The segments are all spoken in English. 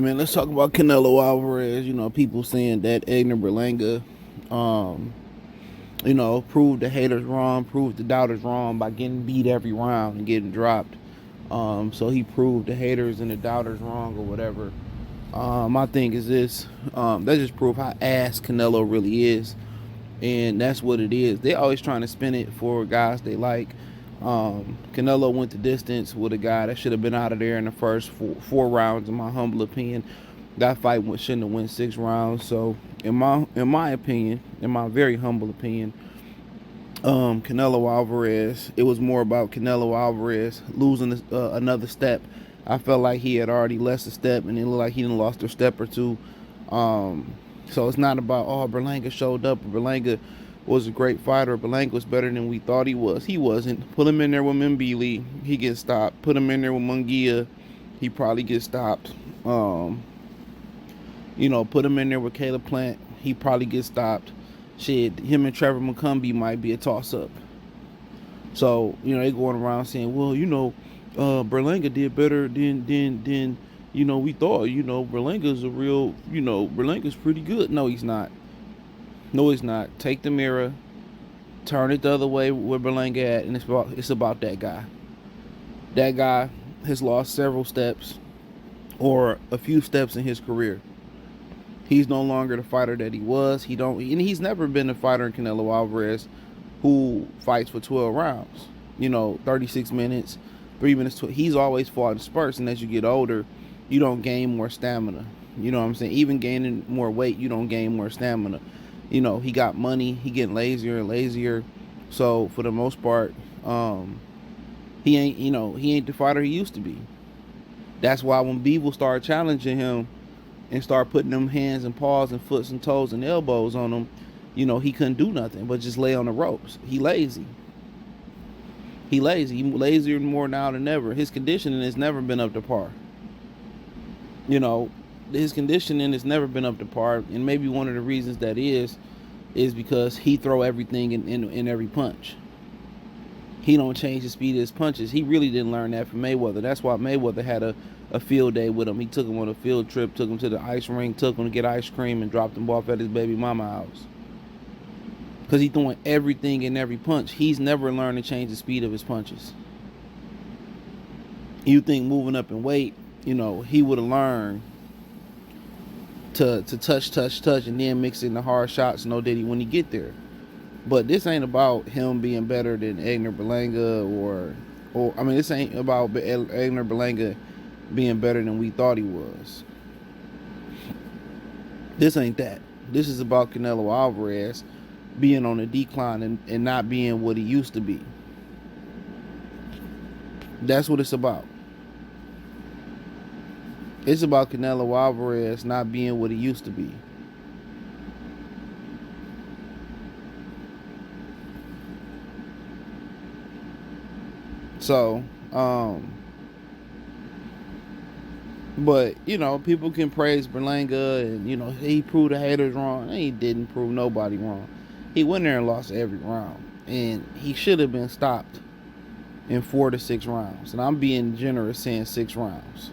man, let's talk about Canelo Alvarez. People saying that Edgar Berlanga, um, proved the haters wrong, proved the doubters wrong by getting beat every round and getting dropped. So he proved the haters and the doubters wrong or whatever. My thing is this: that just proved how ass Canelo really is, and that's what it is. They always trying to spin it for guys they like. Canelo went the distance with a guy that should have been out of there in the first four rounds, in my humble opinion. That fight shouldn't have went 6 rounds. So, in my opinion, in my very humble opinion, Canelo Alvarez, it was more about Canelo Alvarez losing another step. I felt like he had already lost a step, and it looked like he done lost a step or two. So it's not about, Berlanga showed up, or Berlanga was a great fighter. Berlanga was better than we thought he was. He wasn't. Put him in there with Mbili, he gets stopped. Put him in there with Munguia, he probably gets stopped. Put him in there with Caleb Plant, he probably gets stopped. Shit, him and Trevor McCumbee might be a toss-up. So, they going around saying, well, Berlanga did better than we thought. Berlanga's a real, Berlanga's pretty good. No, he's not. No, he's not. Take the mirror, turn it the other way where Berlanga at, and it's about that guy. That guy has lost several steps or a few steps in his career. He's no longer the fighter that he was. He's never been a fighter in Canelo Alvarez who fights for 12 rounds. 36 minutes, 3 minutes. He's always fought in spurts, and as you get older, you don't gain more stamina. You know what I'm saying? Even gaining more weight, you don't gain more stamina. He got money. He getting lazier and lazier. So for the most part, he ain't the fighter he used to be. That's why when Beeble started challenging him and start putting them hands and paws and foots and toes and elbows on him, he couldn't do nothing but just lay on the ropes. He lazy. He lazier more now than ever. His conditioning has never been up to par. His conditioning has never been up to par, and maybe one of the reasons that is because he throw everything in every punch. He don't change the speed of his punches. He really didn't learn that from Mayweather. That's why Mayweather had a field day with him. He took him on a field trip, took him to the ice rink, took him to get ice cream, and dropped him off at his baby mama house. Because he's throwing everything in every punch. He's never learned to change the speed of his punches. You think moving up in weight, he would have learned to touch, and then mix in the hard shots. No, did he when he get there? But this ain't about him being better than Edgar Berlanga, this ain't about Edgar Berlanga being better than we thought he was. This ain't that. This is about Canelo Alvarez being on a decline and not being what he used to be. That's what it's about. It's about Canelo Alvarez not being what he used to be. So, but people can praise Berlanga and he proved the haters wrong. He didn't prove nobody wrong. He went there and lost every round, and he should have been stopped in 4 to 6 rounds. And I'm being generous saying 6 rounds.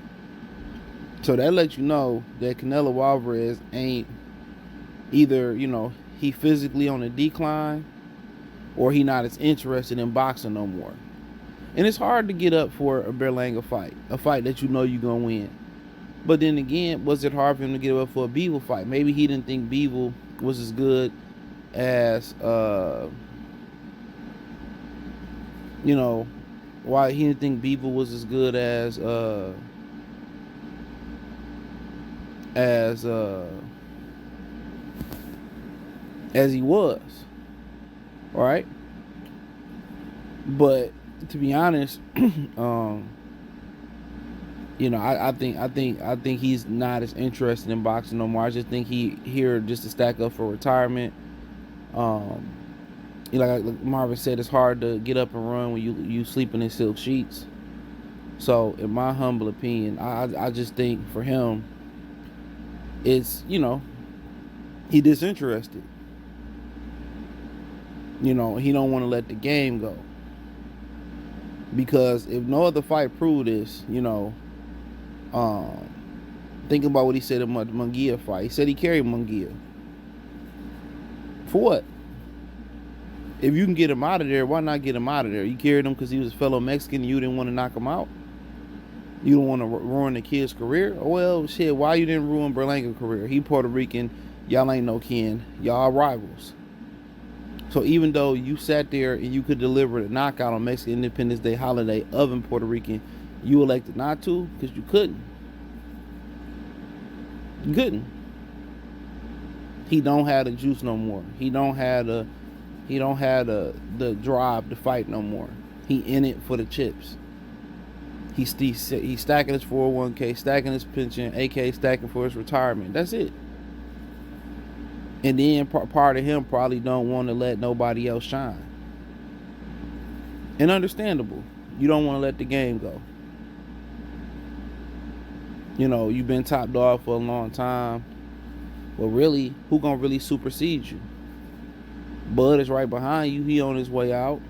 So that lets you know that Canelo Alvarez ain't either, he physically on a decline, or he not as interested in boxing no more. And it's hard to get up for a Berlanga fight, a fight that you're going to win. But then again, was it hard for him to get up for a Beeble fight? Maybe he didn't think Beeble was as good as, why he didn't think Beeble was as good as he was. All right. But to be honest, I think he's not as interested in boxing no more. I just think he here just to stack up for retirement. Like Marvin said, it's hard to get up and run when you sleeping in silk sheets. So in my humble opinion, I just think for him, it's he disinterested. He don't want to let the game go. Because if no other fight proved this, Think about what he said in the Munguia fight. He said he carried Munguia. For what? If you can get him out of there, why not get him out of there? You carried him because he was a fellow Mexican and you didn't want to knock him out? You don't want to ruin the kid's career? Well, shit, why you didn't ruin Berlanga's career? He Puerto Rican. Y'all ain't no kin. Y'all rivals. So even though you sat there and you could deliver the knockout on Mexican Independence Day holiday of a Puerto Rican, you elected not to because you couldn't. You couldn't. He don't have the juice no more. He don't have the drive to fight no more. He in it for the chips. He's stacking his 401k, stacking his pension, aka stacking for his retirement. That's it. And then part of him probably don't want to let nobody else shine. And understandable. You don't want to let the game go. You know, you've been top dog for a long time. Well, really, who gonna really supersede you? Bud is right behind you. He on his way out.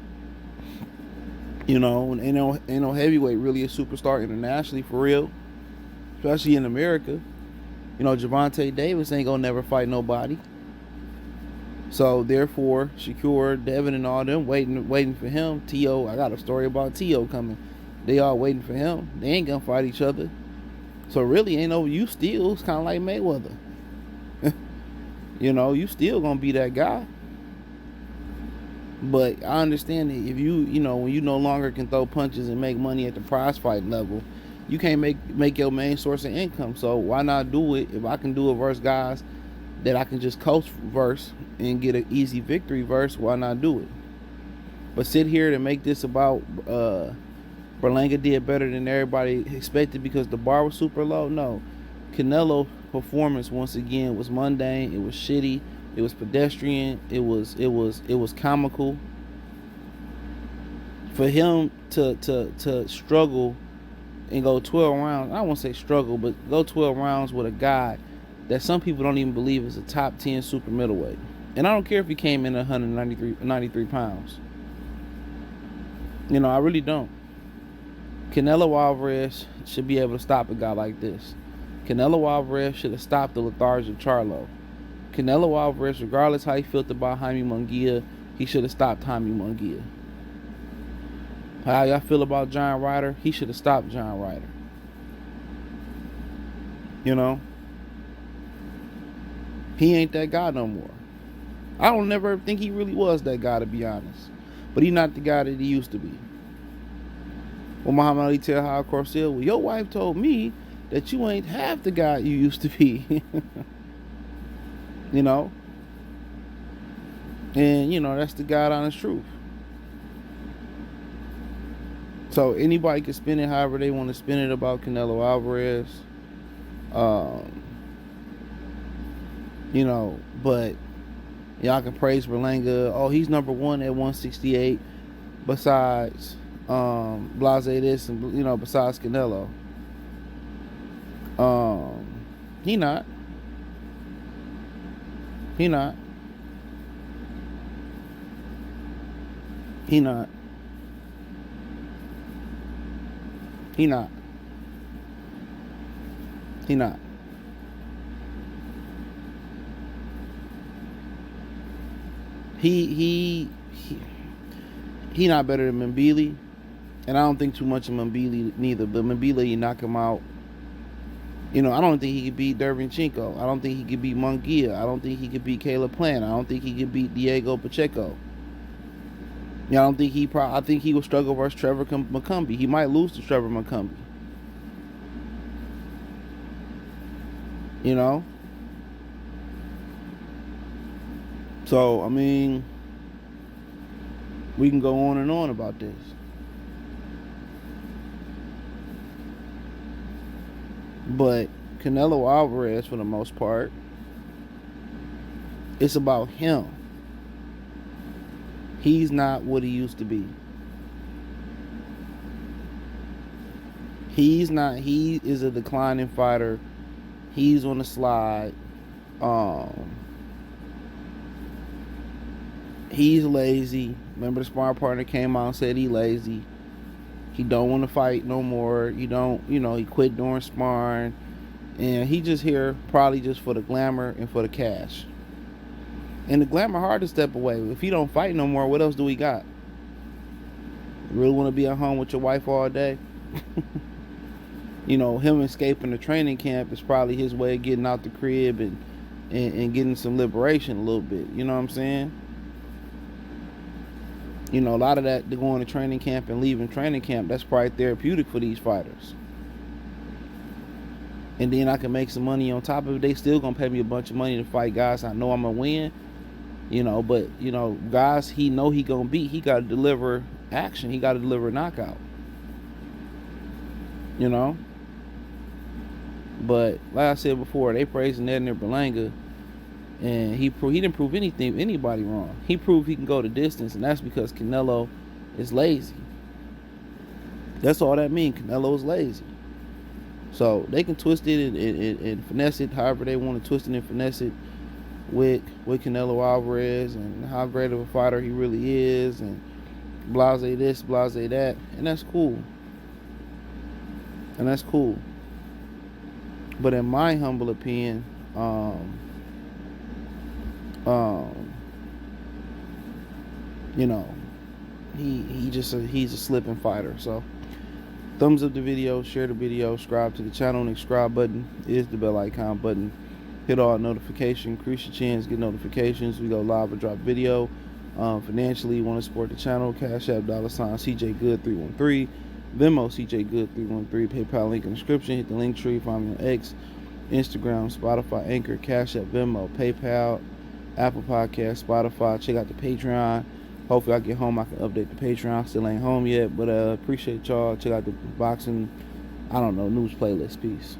You know, ain't no heavyweight really a superstar internationally for real. Especially in America. You know, Gervonta Davis ain't gonna never fight nobody. So therefore, Shakur, Devin, and all them waiting for him. T.O., I got a story about T.O. coming. They all waiting for him. They ain't gonna fight each other. So really, ain't no you still. It's kind of like Mayweather. You know, you still gonna be that guy. But I understand that if you know, when you no longer can throw punches and make money at the prize fight level, you can't make your main source of income. So why not do it? If I can do it versus guys that I can just coach verse and get an easy victory verse, why not do it? But sit here to make this about Berlanga did better than everybody expected because the bar was super low. No. Canelo performance once again was mundane, it was shitty, it was pedestrian, it was comical. For him to struggle and go 12 rounds, I won't say struggle, but go 12 rounds with a guy that some people don't even believe is a top 10 super middleweight. And I don't care if he came in at 93 pounds. You know, I really don't. Canelo Alvarez should be able to stop a guy like this. Canelo Alvarez should have stopped the lethargic Charlo. Canelo Alvarez, regardless how he felt about Jaime Munguia, he should have stopped Jaime Munguia. How y'all feel about John Ryder? He should have stopped John Ryder. You know? He ain't that guy no more. I don't never think he really was that guy, to be honest. But he's not the guy that he used to be. Well, Muhammad Ali tell Hal Corsiel, well, your wife told me that you ain't half the guy you used to be. You know? And, you know, that's the God honest truth. So anybody can spin it however they want to spin it about Canelo Alvarez. You know, but y'all can praise Berlanga. Oh, he's number one at 168. Besides Blase this and, you know, besides Canelo. He not. He not. He not. He not. He not. He not better than Mbili, and I don't think too much of Mbili neither. But Mbili, you knock him out. You know, I don't think he could beat Dervinchenko. I don't think he could beat Munguia. I don't think he could beat Caleb Plant. I don't think he could beat Diego Pacheco. You know, I don't think I think he will struggle versus Trevor McCumbee. He might lose to Trevor McCumbee. You know? So, I mean, we can go on and on about this. But Canelo Alvarez, for the most part, it's about him. He's not what he used to be. He's not. He is a declining fighter. He's on the slide. He's lazy. Remember, the sparring partner came out and said he lazy. He don't want to fight no more. He don't, you know, he quit doing sparring. And he just here probably just for the glamour and for the cash. And the glamour hard to step away. If he don't fight no more, what else do we got? You really want to be at home with your wife all day? You know, him escaping the training camp is probably his way of getting out the crib and getting some liberation a little bit. You know what I'm saying? You know, a lot of that, going to training camp and leaving training camp, that's probably therapeutic for these fighters. And then I can make some money on top of it. They still gonna pay me a bunch of money to fight guys I know I'm gonna win. You know, but you know, guys he know he gonna beat, he gotta deliver action. He gotta deliver a knockout. You know? But like I said before, they praising Edgar Berlanga, and he didn't prove anybody wrong. He proved he can go the distance, and that's because Canelo is lazy. That's all that means. Canelo is lazy. So they can twist it and finesse it however they want to twist it and finesse it with Canelo Alvarez and how great of a fighter he really is, and blase this, blase that, and that's cool. And that's cool. But in my humble opinion, you know, he's a slipping fighter. So thumbs up the video, share the video, subscribe to the channel, and the subscribe button is the bell icon button. Hit all notifications, increase your chance, get notifications. We go live or drop video. Financially, you want to support the channel, Cash App, $CJ Good 313, Venmo CJ Good 313, PayPal link in the description. Hit the link tree, find me on X, Instagram, Spotify, Anchor, Cash App, Venmo, PayPal, Apple Podcast, Spotify. Check out the Patreon. Hopefully I get home, I can update the Patreon. Still ain't home yet, but appreciate y'all. Check out the boxing, I don't know, news playlist. Peace.